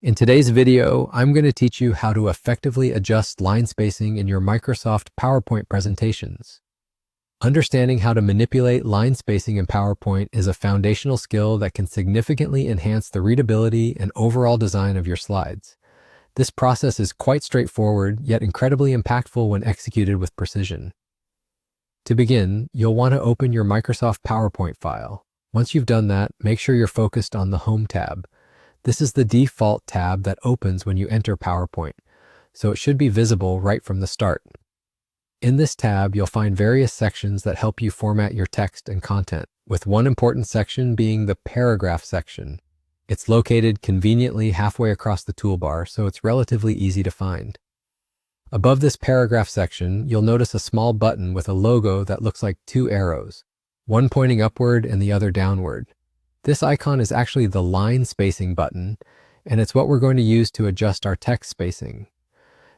In today's video, I'm going to teach you how to effectively adjust line spacing in your Microsoft PowerPoint presentations. Understanding how to manipulate line spacing in PowerPoint is a foundational skill that can significantly enhance the readability and overall design of your slides. This process is quite straightforward, yet incredibly impactful when executed with precision. To begin, you'll want to open your Microsoft PowerPoint file. Once you've done that, make sure you're focused on the Home tab. This is the default tab that opens when you enter PowerPoint, so it should be visible right from the start. In this tab, you'll find various sections that help you format your text and content, with one important section being the paragraph section. It's located conveniently halfway across the toolbar, so it's relatively easy to find. Above this paragraph section, you'll notice a small button with a logo that looks like two arrows, one pointing upward and the other downward. This icon is actually the line spacing button, and it's what we're going to use to adjust our text spacing.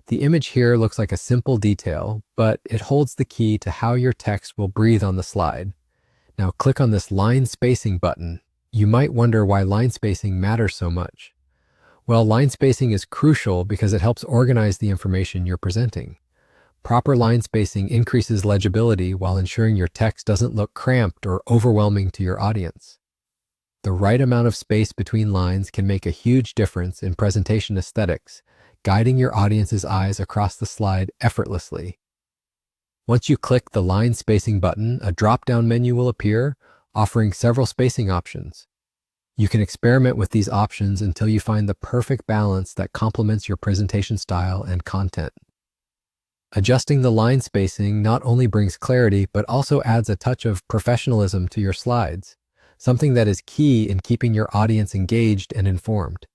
The image here looks like a simple detail, but it holds the key to how your text will breathe on the slide. Now click on this line spacing button. You might wonder why line spacing matters so much. Well, line spacing is crucial because it helps organize the information you're presenting. Proper line spacing increases legibility while ensuring your text doesn't look cramped or overwhelming to your audience. The right amount of space between lines can make a huge difference in presentation aesthetics, guiding your audience's eyes across the slide effortlessly. Once you click the line spacing button, a drop-down menu will appear, offering several spacing options. You can experiment with these options until you find the perfect balance that complements your presentation style and content. Adjusting the line spacing not only brings clarity, but also adds a touch of professionalism to your slides, something that is key in keeping your audience engaged and informed.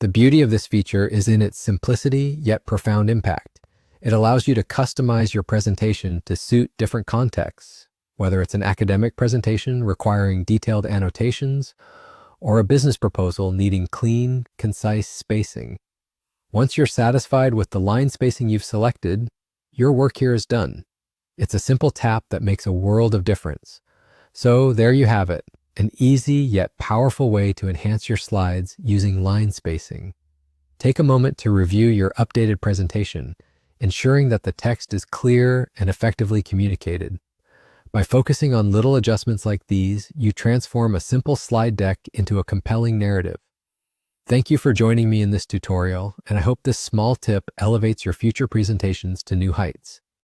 The beauty of this feature is in its simplicity yet profound impact. It allows you to customize your presentation to suit different contexts, whether it's an academic presentation requiring detailed annotations or a business proposal needing clean, concise spacing. Once you're satisfied with the line spacing you've selected, your work here is done. It's a simple tap that makes a world of difference. So there you have it. An easy yet powerful way to enhance your slides using line spacing. Take a moment to review your updated presentation, ensuring that the text is clear and effectively communicated. By focusing on little adjustments like these, you transform a simple slide deck into a compelling narrative. Thank you for joining me in this tutorial, and I hope this small tip elevates your future presentations to new heights.